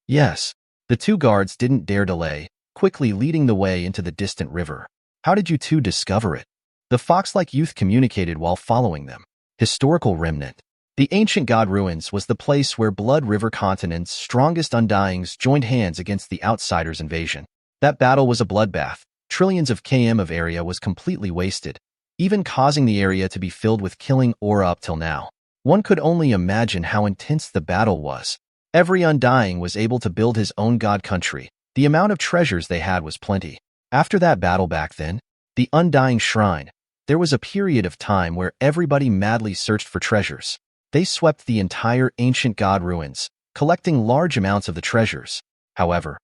Yes. The two guards didn't dare delay, quickly leading the way into the distant river. How did you two discover it? The fox-like youth communicated while following them. Historical remnant. The ancient god ruins was the place where Blood River Continent's strongest undyings joined hands against the outsiders' invasion. That battle was a bloodbath. Trillions of km of area was completely wasted, even causing the area to be filled with killing aura up till now. One could only imagine how intense the battle was. Every undying was able to build his own god country. The amount of treasures they had was plenty. After that battle back then, the Undying Shrine, there was a period of time where everybody madly searched for treasures. They swept the entire ancient god ruins, collecting large amounts of the treasures. However,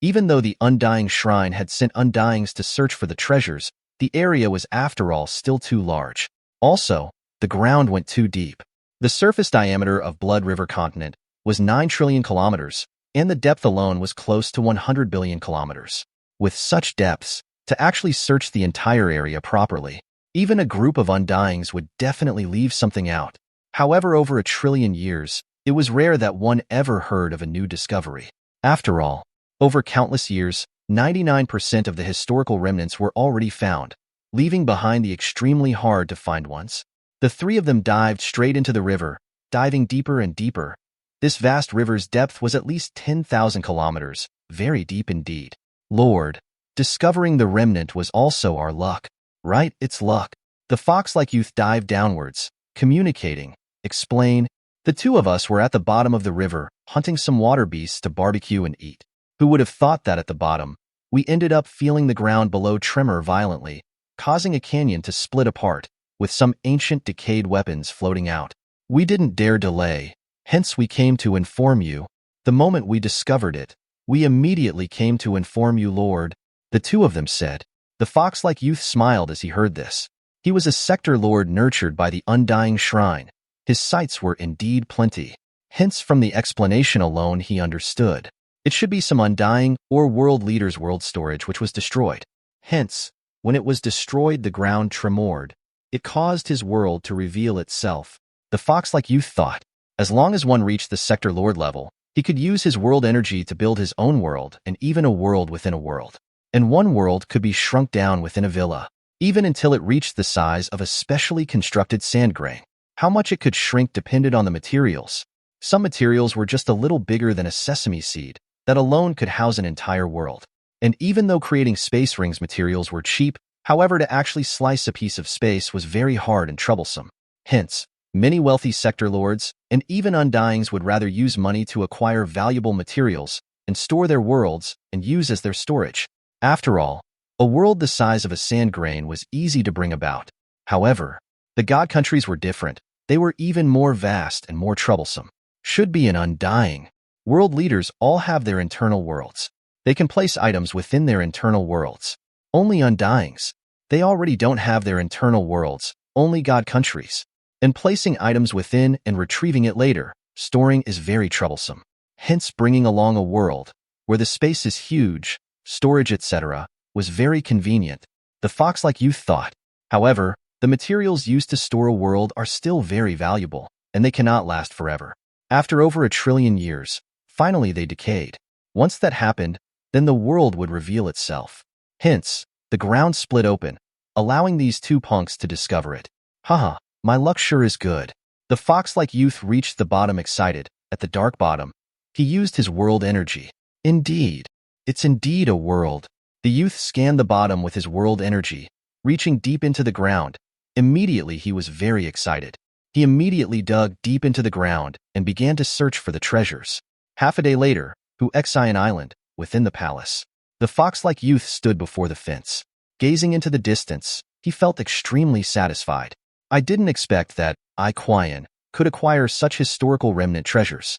even though the Undying Shrine had sent undyings to search for the treasures, the area was after all still too large. Also, the ground went too deep. The surface diameter of Blood River Continent was 9 trillion kilometers, and the depth alone was close to 100 billion kilometers. With such depths, to actually search the entire area properly, even a group of undyings would definitely leave something out. However, over a trillion years, it was rare that one ever heard of a new discovery. After all, over countless years, 99% of the historical remnants were already found, leaving behind the extremely hard to find ones. The three of them dived straight into the river, diving deeper and deeper. This vast river's depth was at least 10,000 kilometers, very deep indeed. Lord, discovering the remnant was also our luck. Right, it's luck. The fox-like youth dived downwards, communicating, explain. The two of us were at the bottom of the river, hunting some water beasts to barbecue and eat. Who would have thought that at the bottom, we ended up feeling the ground below tremor violently, causing a canyon to split apart, with some ancient decayed weapons floating out. We didn't dare delay, hence we came to inform you. The moment we discovered it, we immediately came to inform you, Lord, the two of them said. The fox-like youth smiled as he heard this. He was a sector lord nurtured by the Undying Shrine. His sights were indeed plenty. Hence, from the explanation alone, he understood. It should be some undying or world leader's world storage which was destroyed. Hence, when it was destroyed, the ground tremored. It caused his world to reveal itself. The fox-like youth thought, as long as one reached the sector lord level, he could use his world energy to build his own world and even a world within a world. And one world could be shrunk down within a villa, even until it reached the size of a specially constructed sand grain. How much it could shrink depended on the materials. Some materials were just a little bigger than a sesame seed, that alone could house an entire world. And even though creating space rings materials were cheap, however, to actually slice a piece of space was very hard and troublesome. Hence, many wealthy sector lords and even undyings would rather use money to acquire valuable materials and store their worlds and use as their storage. After all, a world the size of a sand grain was easy to bring about. However, the god countries were different. They were even more vast and more troublesome. Should be an undying. World leaders all have their internal worlds. They can place items within their internal worlds. Only undyings. They already don't have their internal worlds, only god countries. And placing items within and retrieving it later, storing is very troublesome. Hence, bringing along a world where the space is huge, storage, etc., was very convenient. The fox-like youth thought. However, the materials used to store a world are still very valuable, and they cannot last forever. After over a trillion years, finally they decayed. Once that happened, then the world would reveal itself. Hence, the ground split open, allowing these two punks to discover it. Haha, my luck sure is good. The fox-like youth reached the bottom excited. At the dark bottom, he used his world energy. Indeed, it's indeed a world. The youth scanned the bottom with his world energy, reaching deep into the ground. Immediately he was very excited. He immediately dug deep into the ground and began to search for the treasures. Half a day later, Huexian Island, within the palace. The fox-like youth stood before the fence. Gazing into the distance, he felt extremely satisfied. I didn't expect that I, Qian, could acquire such historical remnant treasures.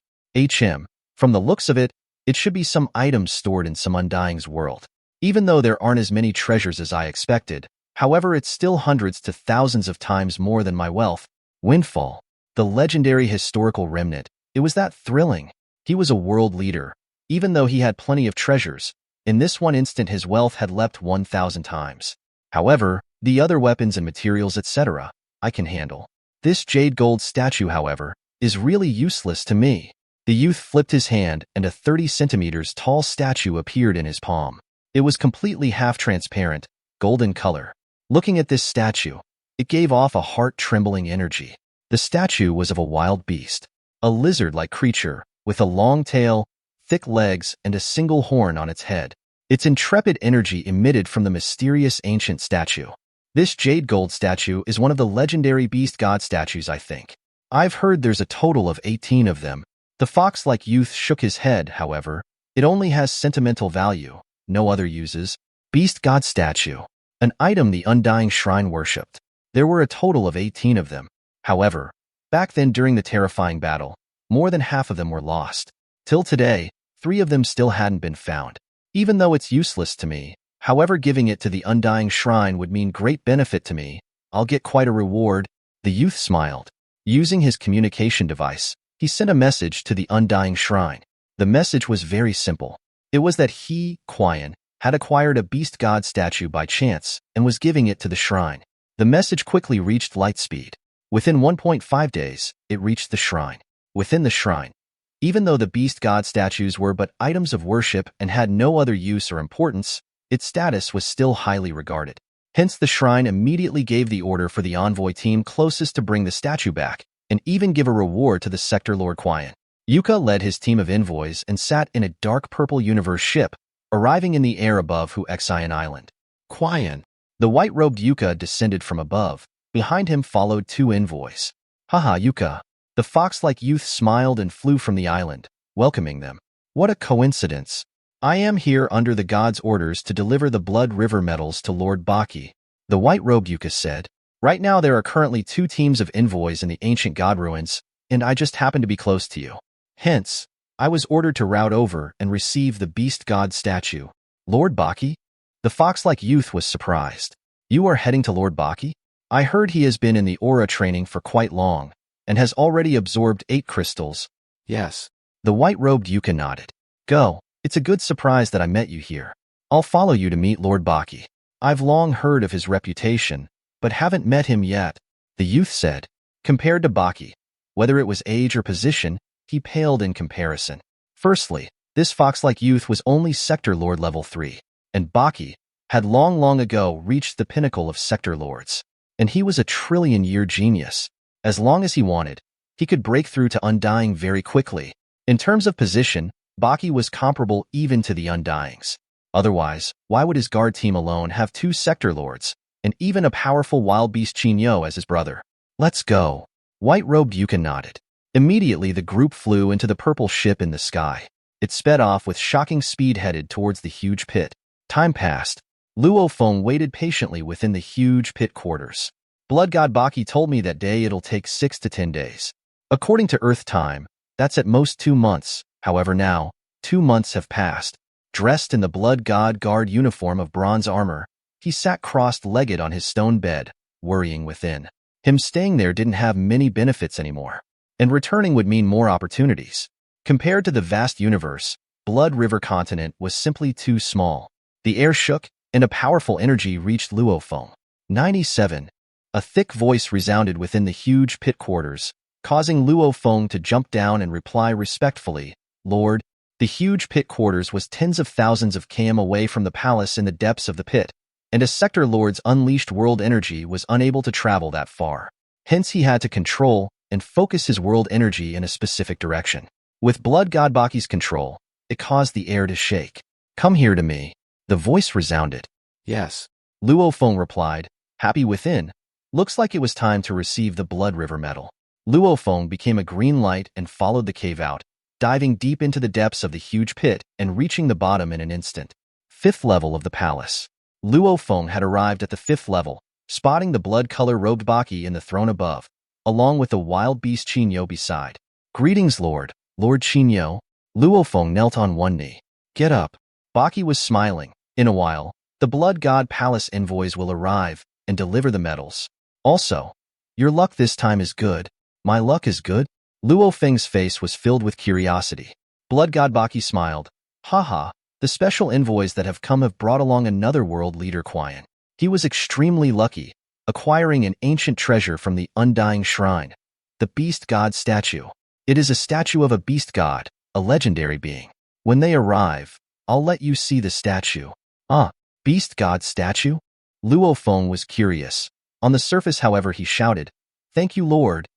From the looks of it, it should be some items stored in some undying's world. Even though there aren't as many treasures as I expected, however, it's still hundreds to thousands of times more than my wealth. Windfall, the legendary historical remnant, it was that thrilling. He was a world leader. Even though he had plenty of treasures, in this one instant his wealth had leapt 1,000 times. However, the other weapons and materials, etc., I can handle. This jade gold statue, however, is really useless to me. The youth flipped his hand and a 30 centimeters tall statue appeared in his palm. It was completely half-transparent, golden color. Looking at this statue, it gave off a heart-trembling energy. The statue was of a wild beast, a lizard-like creature with a long tail, thick legs, and a single horn on its head. Its intrepid energy emitted from the mysterious ancient statue. This jade gold statue is one of the legendary beast god statues, I think. I've heard there's a total of 18 of them. The fox-like youth shook his head, however. It only has sentimental value, no other uses. Beast god statue, an item the Undying Shrine worshipped. There were a total of 18 of them. However, back then during the terrifying battle, more than half of them were lost. Till today, 3 of them still hadn't been found. Even though it's useless to me, however, giving it to the Undying Shrine would mean great benefit to me. I'll get quite a reward. The youth smiled. Using his communication device, he sent a message to the Undying Shrine. The message was very simple. It was that he, Quian, had acquired a beast god statue by chance and was giving it to the shrine. The message quickly reached light speed. Within 1.5 days, it reached the shrine. Within the shrine, even though the beast god statues were but items of worship and had no other use or importance, its status was still highly regarded. Hence, the shrine immediately gave the order for the envoy team closest to bring the statue back, and even give a reward to the Sector Lord Quian. Yuka led his team of envoys and sat in a dark purple universe ship, arriving in the air above Huexian Island. Quian. The white-robed Yuka descended from above. Behind him followed 2 envoys. Haha, Yuka. The fox-like youth smiled and flew from the island, welcoming them. What a coincidence. I am here under the god's orders to deliver the Blood River medals to Lord Baki. The white-robed Yuka said. Right now there are currently 2 teams of envoys in the ancient god ruins, and I just happen to be close to you. Hence, I was ordered to route over and receive the beast god statue. Lord Baki? The fox-like youth was surprised. You are heading to Lord Baki? I heard he has been in the aura training for quite long, and has already absorbed 8 crystals. Yes. The white-robed Yuka nodded. Go. It's a good surprise that I met you here. I'll follow you to meet Lord Baki. I've long heard of his reputation, but haven't met him yet, the youth said. Compared to Baki, whether it was age or position, he paled in comparison. Firstly, this fox-like youth was only Sector Lord level 3, and Baki had long ago reached the pinnacle of Sector Lords. And he was a trillion-year genius. As long as he wanted, he could break through to Undying very quickly. In terms of position, Baki was comparable even to the Undyings. Otherwise, why would his guard team alone have 2 Sector Lords, and even a powerful wild beast Chinyo as his brother? Let's go. White-robed Yuka nodded. Immediately the group flew into the purple ship in the sky. It sped off with shocking speed headed towards the huge pit. Time passed. Luo Feng waited patiently within the huge pit quarters. Blood God Baki told me that day it'll take 6 to 10 days. According to Earth time, that's at most 2 months. However now, 2 months have passed. Dressed in the Blood God Guard uniform of bronze armor, he sat crossed-legged on his stone bed, worrying within. Him staying there didn't have many benefits anymore, and returning would mean more opportunities. Compared to the vast universe, Blood River continent was simply too small. The air shook, and a powerful energy reached Luo Feng. 97. A thick voice resounded within the huge pit quarters, causing Luo Feng to jump down and reply respectfully, Lord. The huge pit quarters was tens of thousands of km away from the palace in the depths of the pit, and a Sector Lord's unleashed world energy was unable to travel that far. Hence he had to control and focus his world energy in a specific direction. With Blood God Baki's control, it caused the air to shake. Come here to me. The voice resounded. Yes. Luo Feng replied, happy within. Looks like it was time to receive the Blood River medal. Luo Feng became a green light and followed the cave out, diving deep into the depths of the huge pit and reaching the bottom in an instant. 5th level of the palace. Luo Feng had arrived at the 5th level, spotting the blood-color-robed Baki in the throne above, along with the wild beast Chinyo beside. Greetings, Lord. Lord Chinyo. Luo Feng knelt on one knee. Get up. Baki was smiling. In a while, the Blood God Palace envoys will arrive and deliver the medals. Also, your luck this time is good. My luck is good? Luo Feng's face was filled with curiosity. Blood God Baki smiled. Haha, the special envoys that have come have brought along another world leader, Quian. He was extremely lucky, acquiring an ancient treasure from the Undying Shrine, the Beast God statue. It is a statue of a beast god, a legendary being. When they arrive, I'll let you see the statue. Ah, beast god statue? Luo Feng was curious. On the surface, however, he shouted, "Thank you, Lord."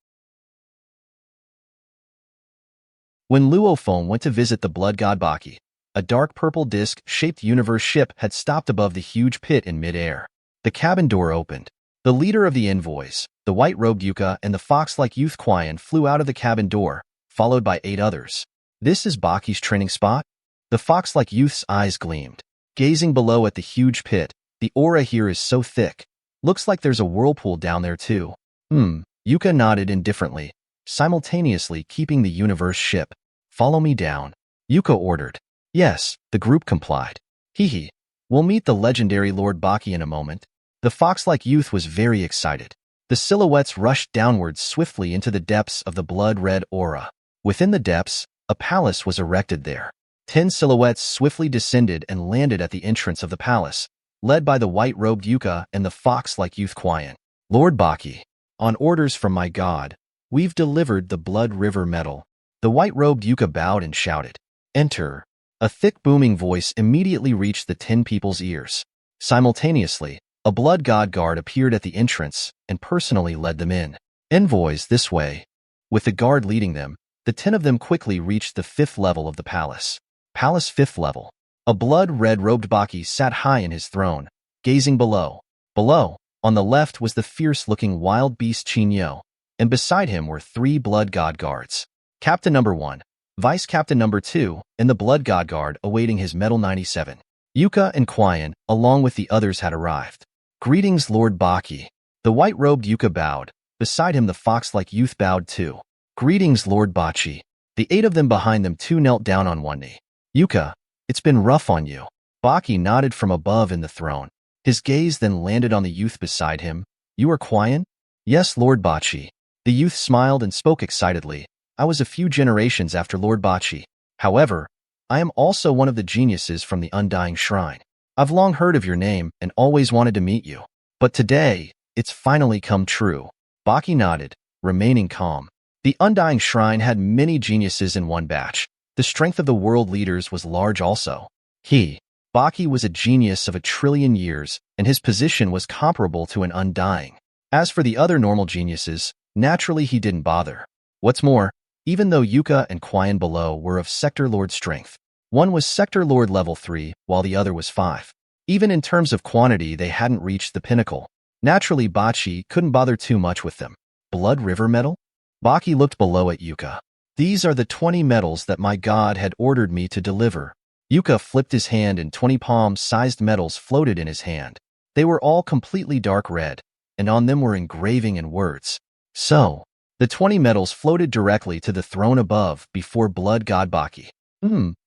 When Luo Feng went to visit the blood god Baki, a dark purple disc-shaped universe ship had stopped above the huge pit in mid-air. The cabin door opened. The leader of the envoys, the white-robed Yuka and the fox-like youth Qian flew out of the cabin door, followed by 8 others. This is Baki's training spot? The fox-like youth's eyes gleamed. Gazing below at the huge pit, the aura here is so thick. Looks like there's a whirlpool down there too. Yuka nodded indifferently, simultaneously keeping the universe ship. Follow me down. Yuka ordered. Yes, the group complied. Hee. We'll meet the legendary Lord Baki in a moment. The fox-like youth was very excited. The silhouettes rushed downwards swiftly into the depths of the blood-red aura. Within the depths, a palace was erected there. 10 silhouettes swiftly descended and landed at the entrance of the palace, led by the white-robed Yuka and the fox-like youth Qian. Lord Baki, on orders from my god, we've delivered the Blood River medal. The white-robed Yuka bowed and shouted, "Enter." A thick booming voice immediately reached the 10 people's ears. Simultaneously, a blood god guard appeared at the entrance and personally led them in. Envoys, this way. With the guard leading them, the 10 of them quickly reached the 5th level of the palace. Palace 5th level. A blood-red robed Baki sat high in his throne, gazing below. Below, on the left was the fierce-looking wild beast Qinyo, and beside him were 3 blood god guards. Captain number 1, Vice Captain number 2, and the blood god guard awaiting his medal 97. Yuka and Qian, along with the others, had arrived. Greetings, Lord Baki. The white-robed Yuka bowed. Beside him the fox-like youth bowed too. Greetings, Lord Bachi. The 8 of them behind them too knelt down on one knee. Yuka, it's been rough on you. Baki nodded from above in the throne. His gaze then landed on the youth beside him. You are Qian? Yes, Lord Bachi. The youth smiled and spoke excitedly. I was a few generations after Lord Bachi. However, I am also one of the geniuses from the Undying Shrine. I've long heard of your name and always wanted to meet you. But today, it's finally come true. Baki nodded, remaining calm. The Undying Shrine had many geniuses in one batch. The strength of the world leaders was large also. Baki was a genius of 1,000,000,000 years, and his position was comparable to an Undying. As for the other normal geniuses, naturally he didn't bother. What's more, even though Yuka and Qian below were of Sector Lord strength, one was Sector Lord level 3, while the other was 5. Even in terms of quantity, they hadn't reached the pinnacle. Naturally, Bachi couldn't bother too much with them. Blood River medal? Baki looked below at Yuka. These are the 20 medals that my god had ordered me to deliver. Yuka flipped his hand and 20 palm-sized medals floated in his hand. They were all completely dark red, and on them were engraving and words. So, the 20 medals floated directly to the throne above before Blood God Baki.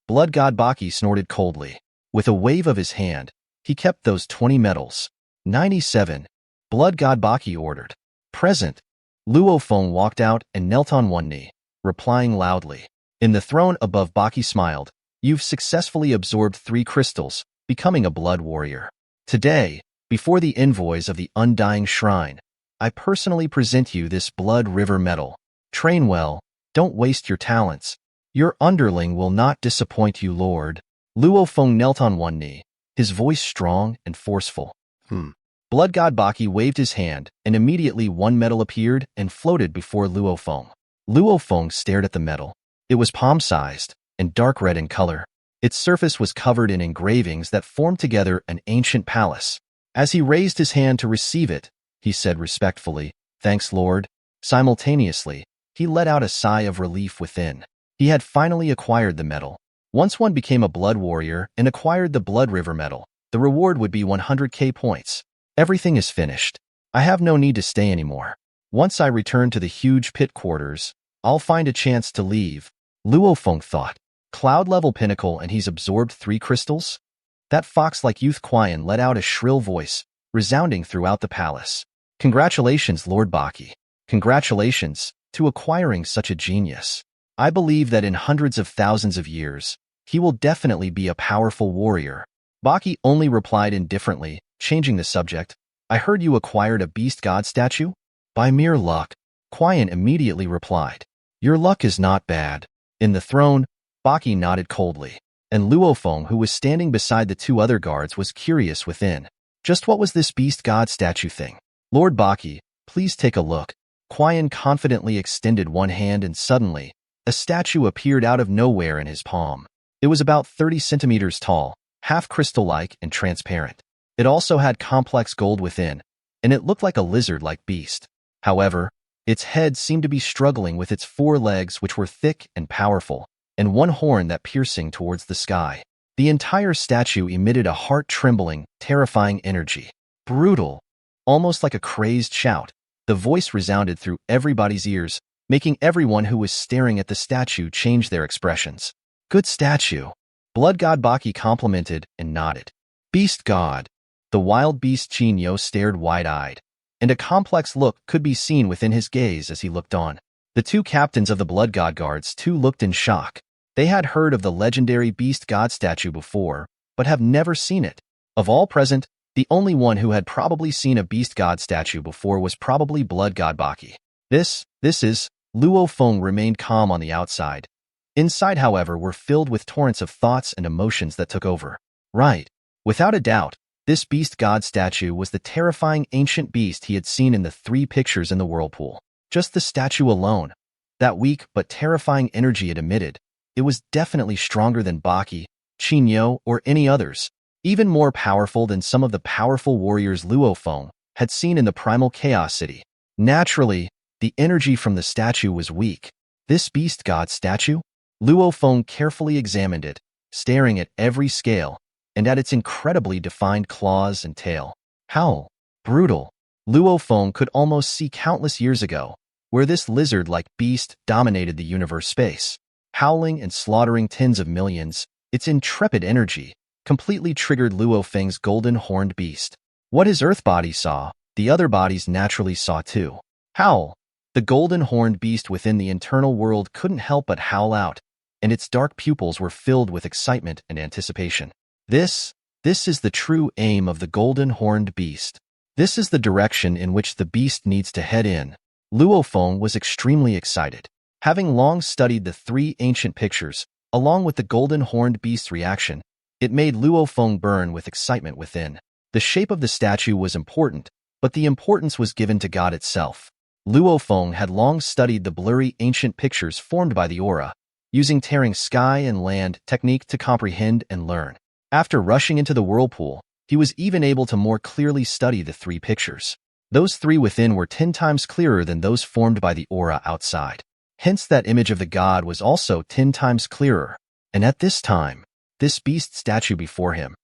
Blood God Baki snorted coldly. With a wave of his hand, he kept those 20 medals. 97. Blood God Baki ordered. Present. Luo Feng walked out and knelt on one knee, replying loudly. In the throne above, Baki smiled. You've successfully absorbed 3 crystals, becoming a blood warrior. Today, before the envoys of the Undying Shrine, I personally present you this Blood River medal. Train well, don't waste your talents. Your underling will not disappoint you, Lord. Luo Feng knelt on one knee, his voice strong and forceful. Blood God Baki waved his hand, and immediately one medal appeared and floated before Luo Feng. Luo Feng stared at the medal. It was palm-sized and dark red in color. Its surface was covered in engravings that formed together an ancient palace. As he raised his hand to receive it, he said respectfully, "Thanks, Lord." Simultaneously, he let out a sigh of relief within. He had finally acquired the medal. Once one became a blood warrior and acquired the Blood River medal, the reward would be 100k points. Everything is finished. I have no need to stay anymore. Once I return to the huge pit quarters, I'll find a chance to leave. Luo Feng thought. Cloud-level pinnacle and he's absorbed 3 crystals? That fox-like youth Qian let out a shrill voice, resounding throughout the palace. Congratulations, Lord Baki. Congratulations to acquiring such a genius. I believe that in hundreds of thousands of years, he will definitely be a powerful warrior. Baki only replied indifferently, changing the subject. I heard you acquired a beast god statue? By mere luck. Qian immediately replied. Your luck is not bad. In the throne, Baki nodded coldly, and Luo Feng, who was standing beside the two other guards, was curious within. Just what was this beast god statue thing? Lord Baki, please take a look. Qian confidently extended one hand, and suddenly, a statue appeared out of nowhere in his palm. It was about 30 centimeters tall, half crystal-like and transparent. It also had complex gold within, and it looked like a lizard-like beast. However, its head seemed to be struggling with its 4 legs, which were thick and powerful, and one horn that piercing towards the sky. The entire statue emitted a heart-trembling, terrifying energy. Brutal, almost like a crazed shout. The voice resounded through everybody's ears, making everyone who was staring at the statue change their expressions. Good statue. Blood God Baki complimented and nodded. Beast God. The wild beast Qin Yo stared wide-eyed, and a complex look could be seen within his gaze as he looked on. The two captains of the Blood God guards too looked in shock. They had heard of the legendary beast god statue before, but have never seen it. Of all present, the only one who had probably seen a beast god statue before was probably Blood God Baki. This is, Luo Feng remained calm on the outside. Inside, however, were filled with torrents of thoughts and emotions that took over. Right. Without a doubt, this beast god statue was the terrifying ancient beast he had seen in the 3 pictures in the whirlpool. Just the statue alone, that weak but terrifying energy it emitted, it was definitely stronger than Baki, Qin Yo, or any others. Even more powerful than some of the powerful warriors Luo Feng had seen in the primal chaos city. Naturally, the energy from the statue was weak. This beast god statue? Luo Feng carefully examined it, staring at every scale, and at its incredibly defined claws and tail. Howl. Brutal. Luo Feng could almost see countless years ago, where this lizard-like beast dominated the universe space. Howling and slaughtering tens of millions, its intrepid energy completely triggered Luo Feng's golden horned beast. What his earth body saw, the other bodies naturally saw too. Howl. The golden horned beast within the internal world couldn't help but howl out, and its dark pupils were filled with excitement and anticipation. This is the true aim of the golden horned beast. This is the direction in which the beast needs to head in. Luo Feng was extremely excited. Having long studied the 3 ancient pictures, along with the golden horned beast's reaction, it made Luo Feng burn with excitement within. The shape of the statue was important, but the importance was given to God itself. Luo Feng had long studied the blurry ancient pictures formed by the aura, using tearing sky and land technique to comprehend and learn. After rushing into the whirlpool, he was even able to more clearly study the 3 pictures. Those 3 within were 10 times clearer than those formed by the aura outside. Hence that image of the god was also 10 times clearer. And at this time, this beast statue before him,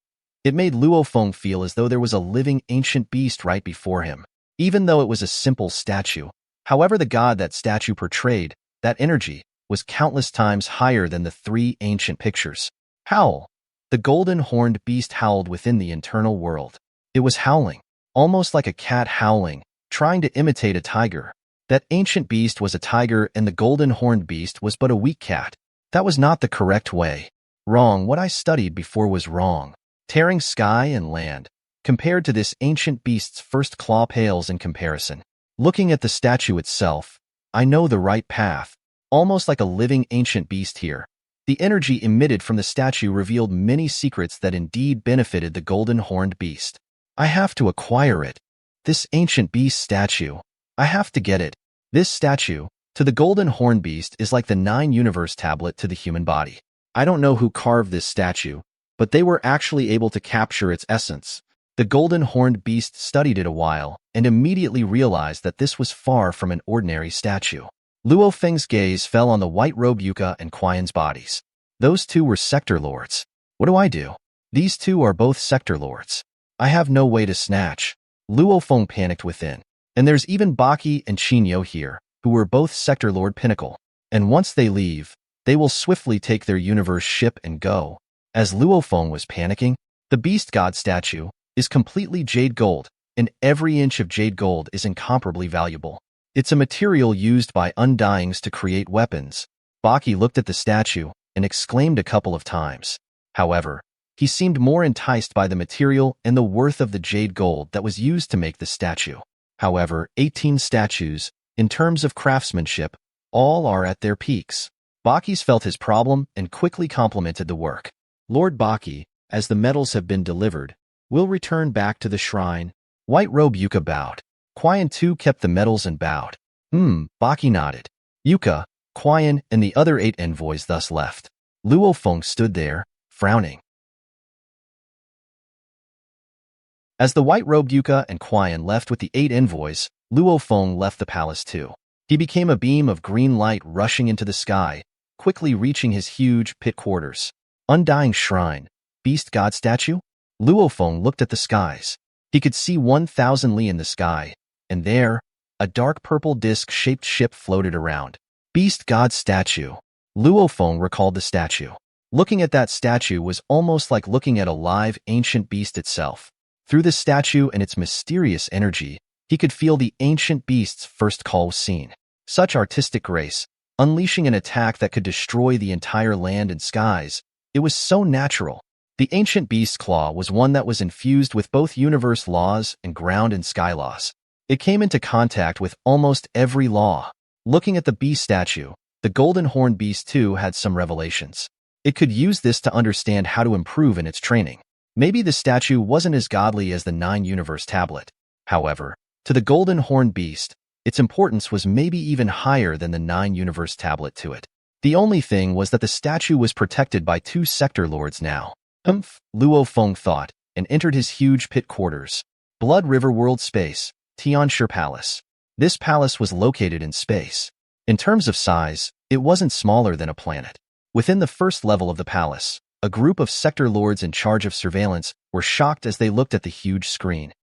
it made Luo Feng feel as though there was a living ancient beast right before him. Even though it was a simple statue, however the god that statue portrayed, that energy, was countless times higher than the 3 ancient pictures. Howl. The golden horned beast howled within the internal world. It was howling, almost like a cat howling, trying to imitate a tiger. That ancient beast was a tiger and the golden horned beast was but a weak cat. That was not the correct way. Wrong. What I studied before was wrong. Tearing sky and land, compared to this ancient beast's first claw pales in comparison. Looking at the statue itself, I know the right path. Almost like a living ancient beast here. The energy emitted from the statue revealed many secrets that indeed benefited the golden horned beast. I have to acquire it. This ancient beast statue. I have to get it. This statue, to the golden horned beast, is like the 9 universe tablet to the human body. I don't know who carved this statue, but they were actually able to capture its essence. The golden horned beast studied it a while and immediately realized that this was far from an ordinary statue. Luo Feng's gaze fell on the white-robed Yuka and Qian's bodies. Those 2 were sector lords. What do I do? These 2 are both sector lords. I have no way to snatch. Luo Feng panicked within. And there's even Baki and Qin Yo here, who were both sector lord pinnacle. And once they leave, they will swiftly take their universe ship and go. As Luo Feng was panicking, the beast god statue is completely jade gold, and every inch of jade gold is incomparably valuable. It's a material used by undyings to create weapons. Baki looked at the statue and exclaimed a couple of times. However, he seemed more enticed by the material and the worth of the jade gold that was used to make the statue. However, 18 statues, in terms of craftsmanship, All are at their peaks. Bakis felt his problem and quickly complimented the work. Lord Baki, as the medals have been delivered, will return back to the shrine. White Robe Yuka bowed. Quian too kept the medals and bowed. Baki nodded. Yuka, Quian, and the other 8 envoys thus left. Luo Feng stood there, frowning. As the white-robed Yuka and Quian left with the 8 envoys, Luo Feng left the palace too. He became a beam of green light rushing into the sky, quickly reaching his huge pit quarters. Undying Shrine. Beast God Statue? Luo Feng looked at the skies. He could see 1,000 li in the sky, and there, a dark purple disc-shaped ship floated around. Beast God Statue. Luo Feng recalled the statue. Looking at that statue was almost like looking at a live, ancient beast itself. Through the statue and its mysterious energy, he could feel the ancient beast's first call was seen. Such artistic grace, unleashing an attack that could destroy the entire land and skies. It was so natural. The ancient beast's claw was one that was infused with both universe laws and ground and sky laws. It came into contact with almost every law. Looking at the beast statue, the golden horned beast too had some revelations. It could use this to understand how to improve in its training. Maybe the statue wasn't as godly as the 9-universe tablet. However, to the golden horned beast, its importance was maybe even higher than the 9-universe tablet to it. The only thing was that the statue was protected by 2 sector lords now. Luo Feng thought, and entered his huge pit quarters. Blood River World Space, Tianshi Palace. This palace was located in space. In terms of size, it wasn't smaller than a planet. Within the first level of the palace, a group of sector lords in charge of surveillance were shocked as they looked at the huge screen.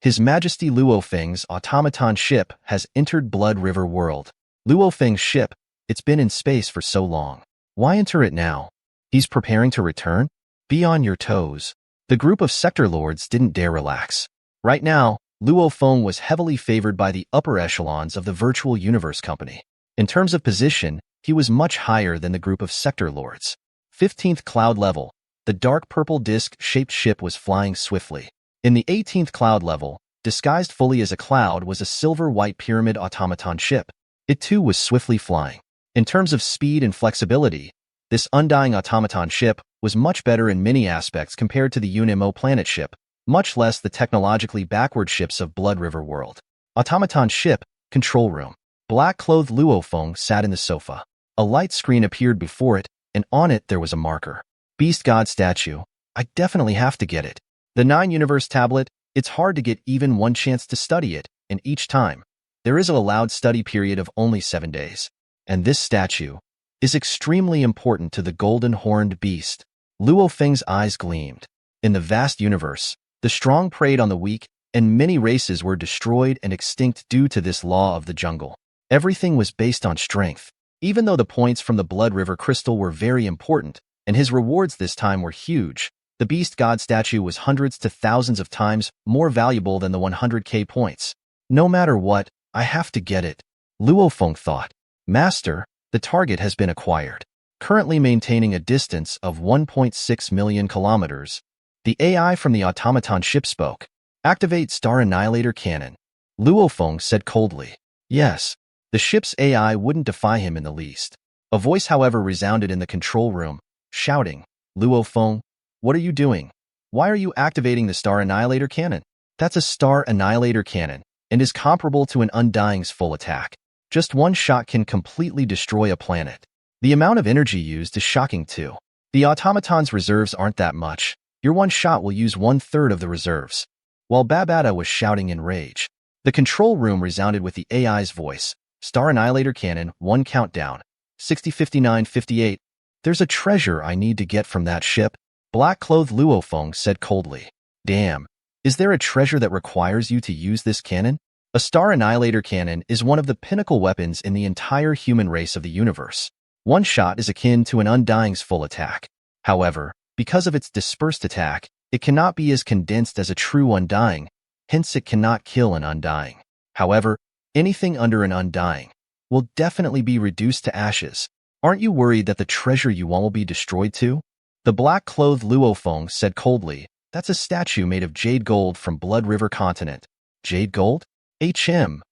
His Majesty Luo Feng's automaton ship has entered Blood River World. Luo Feng's ship, it's been in space for so long. Why enter it now? He's preparing to return? Be on your toes. The group of sector lords didn't dare relax. Right now, Luo Feng was heavily favored by the upper echelons of the Virtual Universe Company. In terms of position, he was much higher than the group of sector lords. 15th cloud level, the dark purple disc-shaped ship was flying swiftly. In the 18th cloud level, disguised fully as a cloud was a silver-white pyramid automaton ship. It too was swiftly flying. In terms of speed and flexibility, this undying automaton ship was much better in many aspects compared to the Unimo planet ship, much less the technologically backward ships of Blood River World. Automaton ship, control room. Black-clothed Luo Feng sat in the sofa. A light screen appeared before it, and on it there was a marker. Beast God Statue. I definitely have to get it. The 9-universe tablet, it's hard to get even one chance to study it, and each time, there is a allowed study period of only 7 days. And this statue is extremely important to the golden horned beast. Luo Feng's eyes gleamed. In the vast universe, the strong preyed on the weak, and many races were destroyed and extinct due to this law of the jungle. Everything was based on strength. Even though the points from the Blood River Crystal were very important, and his rewards this time were huge, the Beast God statue was hundreds to thousands of times more valuable than the 100k points. No matter what, I have to get it. Luo Feng thought. Master, the target has been acquired. Currently maintaining a distance of 1.6 million kilometers. The AI from the automaton ship spoke. Activate Star Annihilator Cannon. Luo Feng said coldly. Yes. The ship's AI wouldn't defy him in the least. A voice, however, resounded in the control room, shouting, Luo Feng, what are you doing? Why are you activating the Star Annihilator Cannon? That's a Star Annihilator Cannon, and is comparable to an Undying's full attack. Just one shot can completely destroy a planet. The amount of energy used is shocking too. The automaton's reserves aren't that much. Your one shot will use 1/3 of the reserves. While Babata was shouting in rage, the control room resounded with the AI's voice. Star Annihilator Cannon, 1 countdown. 60, 59, 58. There's a treasure I need to get from that ship. Black-clothed Luo Feng said coldly. Damn. Is there a treasure that requires you to use this cannon? A Star Annihilator Cannon is one of the pinnacle weapons in the entire human race of the universe. One shot is akin to an Undying's full attack. However, because of its dispersed attack, it cannot be as condensed as a true Undying, hence it cannot kill an Undying. However, anything under an Undying will definitely be reduced to ashes. Aren't you worried that the treasure you want will be destroyed too? The black-clothed Luo Feng said coldly, that's a statue made of jade gold from Blood River Continent. Jade gold? HM.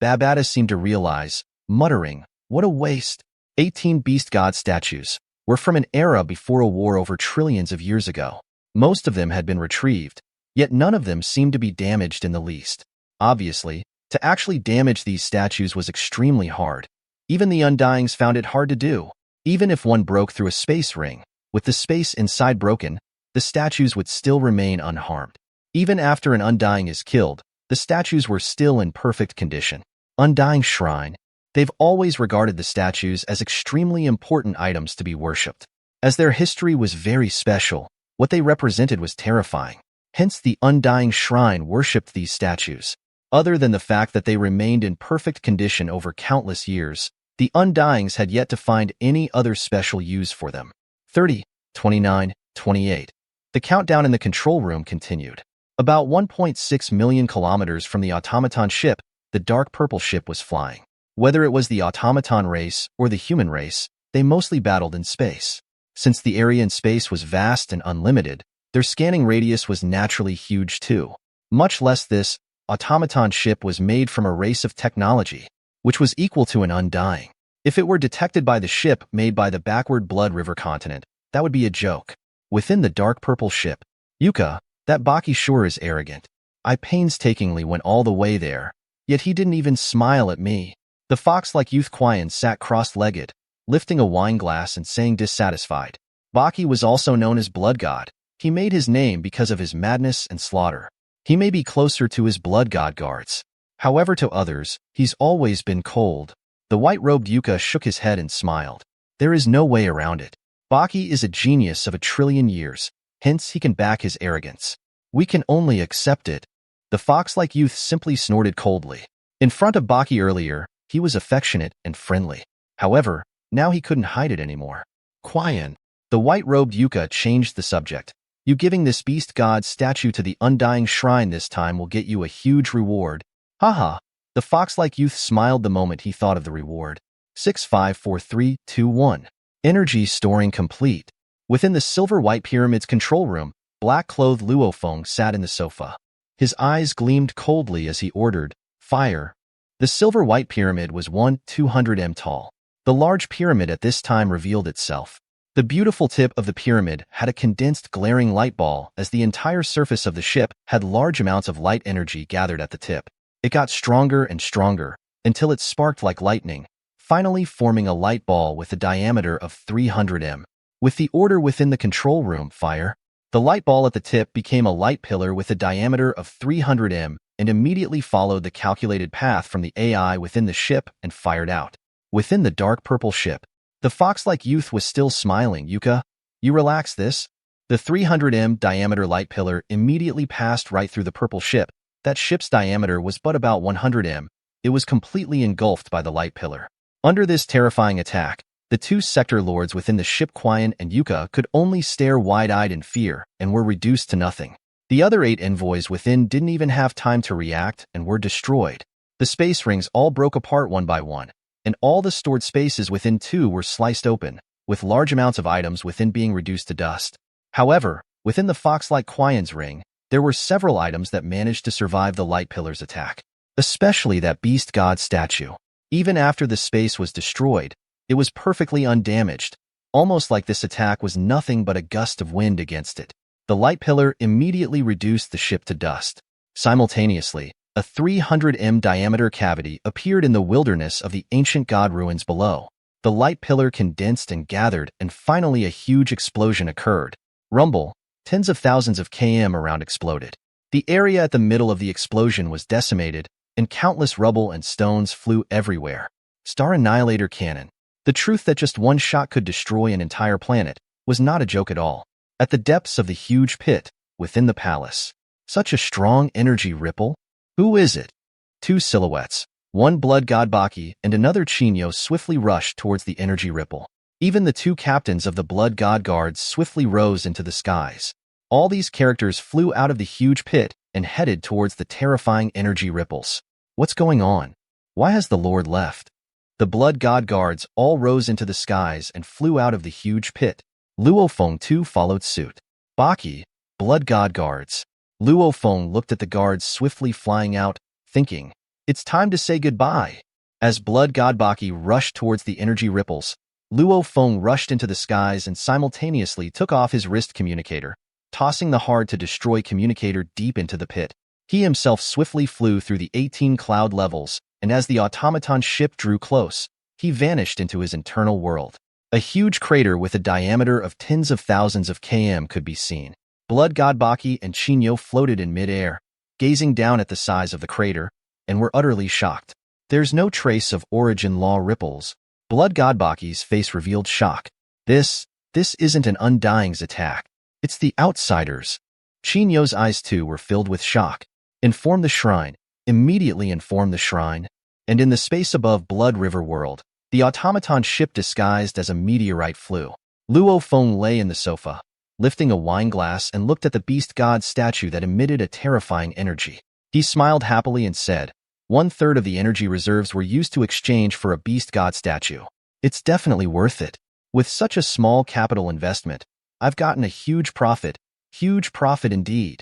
Babata seemed to realize, muttering, What a waste. 18 beast god statues were from an era before a war over trillions of years ago. Most of them had been retrieved, yet none of them seemed to be damaged in the least. Obviously, to actually damage these statues was extremely hard. Even the Undyings found it hard to do. Even if one broke through a space ring, with the space inside broken, the statues would still remain unharmed. Even after an Undying is killed, the statues were still in perfect condition. Undying Shrine. They've always regarded the statues as extremely important items to be worshipped. As their history was very special, what they represented was terrifying. Hence, the Undying Shrine worshipped these statues. Other than the fact that they remained in perfect condition over countless years, the Undyings had yet to find any other special use for them. 30, 29, 28. The countdown in the control room continued. About 1.6 million kilometers from the automaton ship, the dark purple ship was flying. Whether it was the automaton race or the human race, they mostly battled in space. Since the area in space was vast and unlimited, their scanning radius was naturally huge too. Much less this automaton ship was made from a race of technology, which was equal to an Undying. If it were detected by the ship made by the backward Blood River continent, that would be a joke. Within the dark purple ship, Yuka, that Baki sure is arrogant. I painstakingly went all the way there, yet he didn't even smile at me. The fox-like youth Quian sat cross-legged, lifting a wine glass and saying dissatisfied. Baki was also known as Blood God. He made his name because of his madness and slaughter. He may be closer to his Blood God guards. However, to others, he's always been cold. The white-robed Yuka shook his head and smiled. There is no way around it. Baki is a genius of a trillion years, hence he can back his arrogance. We can only accept it. The fox-like youth simply snorted coldly. In front of Baki earlier, he was affectionate and friendly. However, now he couldn't hide it anymore. Quian. The white-robed Yuka changed the subject. You giving this beast god statue to the Undying Shrine this time will get you a huge reward. Haha. The fox-like youth smiled the moment he thought of the reward. 6 5 4 3 2 1. Energy storing complete. Within the silver-white pyramid's control room, black-clothed Luofeng sat in the sofa. His eyes gleamed coldly as he ordered, "Fire." The silver-white pyramid was 200 m tall. The large pyramid at this time revealed itself. The beautiful tip of the pyramid had a condensed glaring light ball as the entire surface of the ship had large amounts of light energy gathered at the tip. It got stronger and stronger until it sparked like lightning, finally forming a light ball with a diameter of 300 m. With the order within the control room, "Fire," the light ball at the tip became a light pillar with a diameter of 300 m and immediately followed the calculated path from the AI within the ship and fired out. Within the dark purple ship, the fox-like youth was still smiling. "Yuka, you relax this." The 300 m diameter light pillar immediately passed right through the purple ship. That ship's diameter was but about 100 m. It was completely engulfed by the light pillar. Under this terrifying attack, the two sector lords within the ship Quian and Yuka could only stare wide-eyed in fear and were reduced to nothing. The other 8 envoys within didn't even have time to react and were destroyed. The space rings all broke apart one by one, and all the stored spaces within too were sliced open, with large amounts of items within being reduced to dust. However, within the fox-like Quian's ring, there were several items that managed to survive the light pillar's attack, especially that beast god statue. Even after the space was destroyed, it was perfectly undamaged, almost like this attack was nothing but a gust of wind against it. The light pillar immediately reduced the ship to dust. Simultaneously, a 300 m diameter cavity appeared in the wilderness of the ancient god ruins below. The light pillar condensed and gathered, and finally a huge explosion occurred. Rumble. Tens of thousands of km around exploded. The area at the middle of the explosion was decimated, and countless rubble and stones flew everywhere. Star Annihilator Cannon. The truth that just one shot could destroy an entire planet was not a joke at all. At the depths of the huge pit, within the palace. Such a strong energy ripple? Who is it? Two silhouettes, one blood god Baki and another Chinyo, swiftly rushed towards the energy ripple. Even the two captains of the blood god guards swiftly rose into the skies. All these characters flew out of the huge pit and headed towards the terrifying energy ripples. What's going on? Why has the Lord left? The blood god guards all rose into the skies and flew out of the huge pit. Luofeng too followed suit. Baki, blood god guards. Luofeng looked at the guards swiftly flying out, thinking, "It's time to say goodbye." As Blood God Baki rushed towards the energy ripples, Luo Feng rushed into the skies and simultaneously took off his wrist communicator, tossing the hard-to-destroy communicator deep into the pit. He himself swiftly flew through the 18 cloud levels, and as the automaton ship drew close, he vanished into his internal world. A huge crater with a diameter of tens of thousands of km could be seen. Blood God Baki and Qinyo floated in mid-air, gazing down at the size of the crater, and were utterly shocked. There's no trace of origin law ripples. Blood God Baki's face revealed shock. This isn't an Undying's attack. It's the Outsiders. Qinyo's eyes too were filled with shock. Inform the shrine. Immediately inform the shrine. And in the space above Blood River World, the automaton ship disguised as a meteorite flew. Luo Feng lay in the sofa, lifting a wine glass and looked at the beast god statue that emitted a terrifying energy. He smiled happily and said, 1/3 of the energy reserves were used to exchange for a beast god statue. It's definitely worth it. With such a small capital investment, I've gotten a huge profit indeed.